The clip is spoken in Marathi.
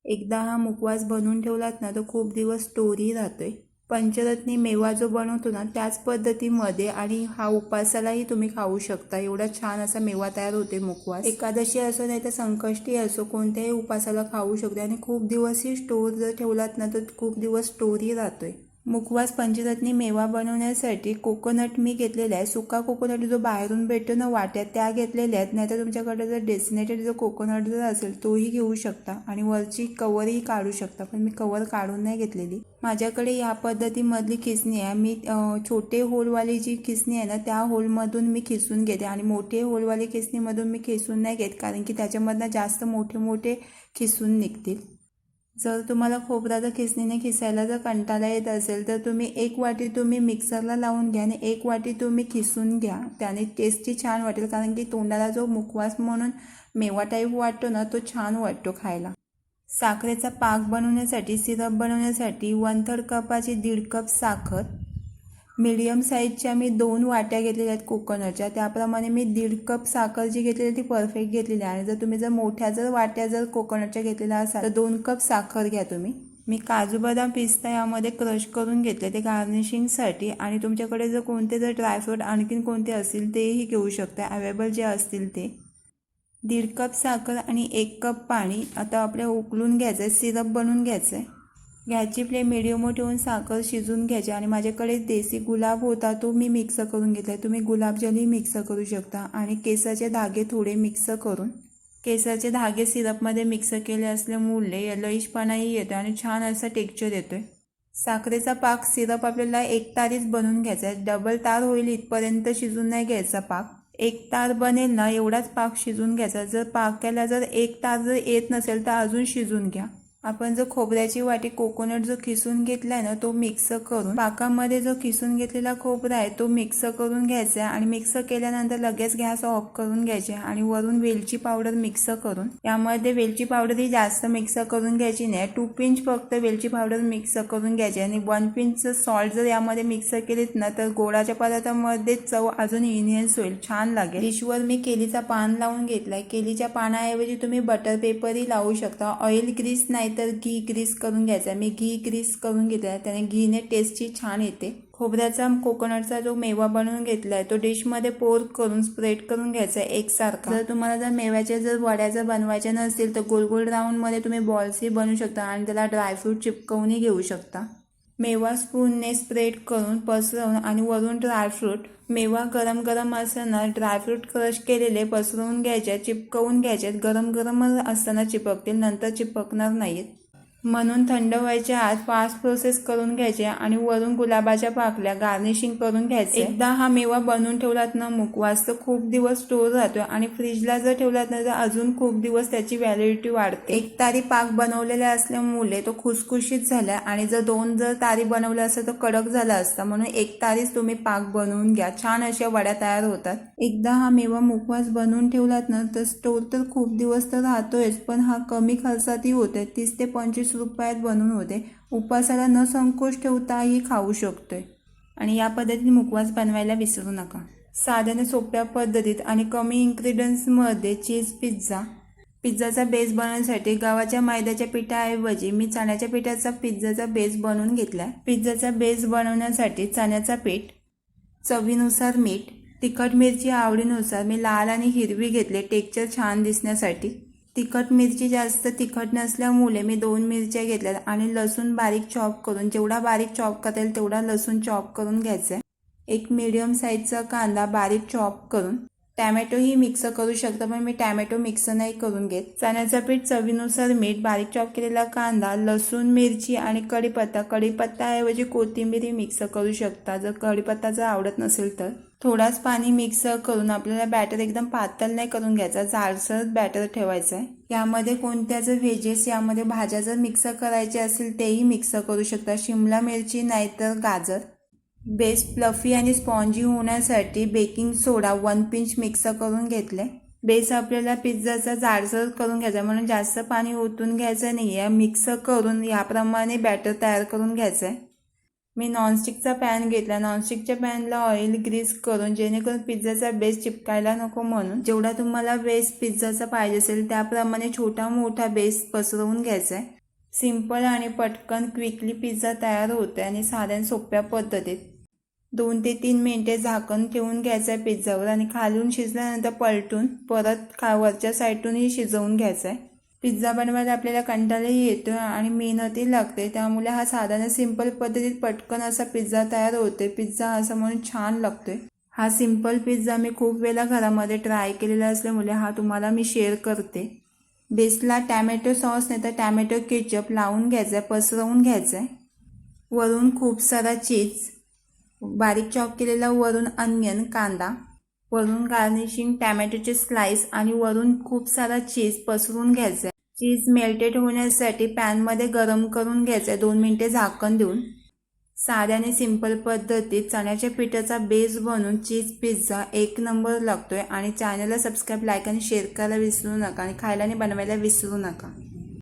एकदा हा मुखवास बनवून ठेवलात ना तर खूप दिवस स्टोरी राहतोय। पंचरत्नी मेवा जो बनवतो ना त्याच पद्धतीमध्ये आणि हा उपासालाही तुम्ही खाऊ शकता। एवढा छान असा मेवा तयार होते मुखवास। एकादशी असो नाही तर संकष्टी असो कोणत्याही उपासाला खाऊ शकते आणि खूप दिवसही स्टोर जर ठेवलात ना तर खूप दिवस स्टोरी राहतोय। मुखवास पंचरत्नी मेवा बनवण्यासाठी कोकोनट मी घेतलेला आहे। सुका कोकोनट जो बाहेरून भेटतो ना वाट्यात त्या घेतलेल्या आहेत, नाहीतर तुमच्याकडे जर डेसिनेटेड जो कोकोनट जर असेल तोही घेऊ शकता आणि वरची कवरही काढू शकता, पण मी कवर काढून नाही घेतलेली। माझ्याकडे या पद्धतीमधली खिसणी आहे। मी छोटे होलवाली जी खिसणी आहे ना त्या होलमधून मी खिसून घेते आणि मोठे होलवाली खिसणीमधून मी खिसून नाही घेत, कारण की त्याच्यामधनं जास्त मोठे मोठे खिसून निघतील। जर तुम्हाला खोबऱ्याच्या खिसणीने खिसायला जर कंटाळा येत असेल तर तुम्ही एक वाटी तुम्ही मिक्सरला लावून घ्या आणि एक वाटी तुम्ही खिसून घ्या, त्याने टेस्टी छान वाटेल। कारण की तोंडाला जो मुखवास म्हणून मेवा टाईप वाटतो ना तो छान वाटतो खायला। साखरेचा पाक बनवण्यासाठी सिरप बनवण्यासाठी 1/3 कपाची 1.5 कप साखर, मीडियम साईजच्या मी 2 वाट्या घेतलेल्या आहेत कोकोनटच्या, त्याप्रमाणे मी 1.5 कप साखर जी घेतलेली ती परफेक्ट घेतलेली आहे। आणि जर तुम्ही मोठ्या वाट्या जर कोकोनटच्या घेतलेल्या असाल तर 2 कप साखर घ्या तुम्ही। मी काजू बदाम पिस्ता यामध्ये क्रश करून घेतले ते गार्निशिंगसाठी, आणि तुमच्याकडे जर कोणते ड्रायफ्रूट आणखीन कोणते असतील तेही घेऊ शकता, अवेलेबल जे असतील ते। 1.5 कप साखर आणि 1 कप पाणी आता आपल्याला उकळून घ्यायचं आहे, सिरप बनवून घ्यायचं आहे। गॅसची फ्लेम मिडियमवर ठेवून साखर शिजून घ्यायची आणि माझ्याकडे देसी गुलाब होता तो मी मिक्स करून घेतला आहे। तुम्ही गुलाबजलही मिक्स करू शकता आणि केसाचे धागे थोडे मिक्स करून, केसाचे धागे सिरपमध्ये मिक्स केले असल्यामुळे येलोइशपणाही येतो आणि छान असा टेक्स्चर येतोय। साखरेचा पाक सिरप आपल्याला 1 तारीच बनवून घ्यायचा आहे, डबल तार होईल इथपर्यंत शिजून नाही घ्यायचा पाक। 1 तार बनेल ना एवढाच पाक शिजून घ्यायचा। जर पाक्याला जर 1 तार जर येत नसेल तर अजून शिजून घ्या। आपण जो खोबऱ्याची वाटी कोकोनट जो किसून घेतलाय ना तो मिक्स करून पाकामध्ये जो किसून घेतलेला खोबरा आहे तो मिक्स करून घ्यायचा आहे आणि मिक्स केल्यानंतर लगेच गॅस ऑफ करून घ्यायचे आणि वरून वेलची पावडर मिक्स करून, यामध्ये वेलची पावडर ही जास्त मिक्स करून घ्यायची नाही, 2 पिंच फक्त वेलची पावडर मिक्स करून घ्यायची आणि 1 पिंच सॉल्ट जर यामध्ये मिक्स केलीत ना तर गोडाच्या पदार्थामध्ये चव अजून इन्हेन्स होईल, छान लागेल। डिशवर मी केलीचा पान लावून घेतलाय। केलीच्या पानाऐवजी तुम्ही बटर पेपरही लावू शकता। ऑइल ग्रीस नाही तर घी ग्रीस करून घ्यायचा, मी घी ग्रीस करून घेतलाय, त्याने घीने टेस्टी छान येते। खोबऱ्याचा कोकोनटचा जो मेवा बनवून घेतलाय तो डिशमध्ये पोर करून स्प्रेड करून घ्यायचा एकसारखा। जर तुम्हाला जर मेव्याच्या जर वड्या जर बनवायच्या नसतील तर गोल गोल राऊंडमध्ये तुम्ही बॉल्सही बनवू शकता आणि त्याला ड्रायफ्रूट चिपकवूनही घेऊ शकता। मेवा स्पूनने स्प्रेड करून पसरवून आणि वरून ड्रायफ्रूट, मेवा गरम गरम असताना ड्रायफ्रूट क्रश केलेले पसरवून घ्यायचे, चिपकवून घ्यायचे। गरम गरम असताना चिपकतील, नंतर चिपकणार नाहीत, म्हणून थंड व्हायच्या आत फास्ट प्रोसेस करून घ्यायचे आणि वरून गुलाबाच्या पाकल्या गार्निशिंग करून घ्यायचे। एकदा हा मेवा बनवून ठेवलात ना मुखवास तर खूप दिवस स्टोर राहतोय आणि फ्रीजला जर ठेवलात ना तर अजून खूप दिवस त्याची व्हॅलिडिटी वाढते। 1 तारी पाक बनवलेला असल्यामुळे तो खुसखुशीत झाला आणि जर 2 तारी बनवला असता तर कडक झाला असता, म्हणून 1 तारीच तुम्ही पाक बनवून घ्या, छान अशा वड्या तयार होतात। एकदा हा मेवा मुखवास बनवून ठेवलात ना तर स्टोर तर खूप दिवस तर राहतोयच, पण हा कमी खर्चातही होते, 30 ते 25 रुपयात बनवून होते। उपासाला न संकोच ठेवताही खाऊ शकतोय आणि या पद्धतीने मुखवास बनवायला विसरू नका। साध्याने सोप्या पद्धतीत आणि कमी इन्ग्रेडियंट्समध्ये चीज पिझ्झा। पिझ्झाचा बेस बनवण्यासाठी गव्हाच्या मैद्याच्या पिठाऐवजी मी चण्याच्या पिठाचा पिझ्झाचा बेस बनवून घेतला। पिझ्झाचा बेस बनवण्यासाठी चण्याचा पीठ, चवीनुसार मीठ, तिखट मिरची आवडीनुसार, मी लाल आणि हिरवी घेतले टेक्स्चर छान दिसण्यासाठी। तिखट मिरची जास्त तिखट नसल्यामुळे मी 2 मिरच्या घेतल्यात आणि लसूण बारीक चॉप करून, जेवढा बारीक चॉप करेल तेवढा लसूण चॉप करून घ्यायचा। एक मीडियम साईजचा कांदा बारीक चॉप करून, टॅमॅटोही मिक्स करू शकता पण मी टॅमॅटो मिक्स नाही करून घेत। चण्याचं पीठ, चवीनुसार मीठ, बारीक चॉप केलेला कांदा, लसूण, मिरची आणि कढीपत्ता, कढीपत्ताऐवजी कोथिंबीर मिक्स करू शकता जर कढीपत्ता जर आवडत नसेल तर। थोडाच पाणी मिक्स करून आपल्याला बॅटर एकदम पातळ नाही करून घ्यायचा, जाडसर बॅटर ठेवायचं आहे। यामध्ये कोणत्या जर व्हेजेस यामध्ये भाज्या जर मिक्स करायचे असेल तेही मिक्स करू शकता, शिमला मिरची नाहीतर गाजर। बेस फ्लफी आणि स्पॉन्जी होण्यासाठी बेकिंग सोडा 1 पिंच मिक्स करून घेतले। बेस आपल्याला पिझ्झाचा जाडसर करून घ्यायचा, म्हणून जास्त पाणी ओतून घ्यायचं नाही आहे, मिक्स करून याप्रमाणे बॅटर तयार करून घ्यायचं आहे। मी नॉनस्टिकचा पॅन घेतला. नॉनस्टिकच्या पॅनला ऑइल ग्रीस करून, जेणेकरून पिझ्झाचा बेस चिपकायला नको म्हणून, जेवढा तुम्हाला बेस पिझ्झाचा पाहिजे असेल त्याप्रमाणे छोटा मोठा बेस पसरवून घ्यायचा आहे. सिंपल आणि पटकन क्विकली पिझ्झा तयार होतो आणि साध्या सोप्या पद्धतीत 2 ते 3 मिनिटे झाकण ठेवून घ्यायचं आहे पिझ्झावर आणि खालून शिजल्यानंतर पलटून परत वरच्या साईडूनही शिजवून घ्यायचं आहे. पिझ्झा बनवायला आपल्याला कंटाळाही येतो आणि मेहनतही लागते, त्यामुळे हा साधारण सिंपल पद्धतीत पटकन असा पिझ्झा तयार होते. पिझ्झा असा म्हणून छान लागतोय. हा सिंपल पिझ्झा मी खूप वेळा घरामध्ये ट्राय केलेला असल्यामुळे हा तुम्हाला मी शेअर करते. बेसला टॅमॅटो सॉस नाही तर टॅमॅटो केचप लावून घ्यायचं आहे, पसरवून घ्यायचं आहे. वरून खूप सारा चीज, बारीक चॉप केलेला वरून अनियन कांदा, वरून गार्निशिंग टॅमॅटोचे स्लाइस आणि वरून खूप सारा चीज पसरून घ्यायचं आहे. चीज मेल्टेड होण्यासाठी पॅनमध्ये गरम करून घ्यायचं आहे 2 मिनिटे झाकण देऊन. साध्या आणि सिंपल पद्धतीत चण्याच्या पिठाचा बेस बनवून चीज पिझ्झा एक नंबर लागतोय. आणि चॅनलला सबस्क्राईब, लाईक आणि शेअर करायला विसरू नका आणि खायला आणि बनवायला विसरू नका.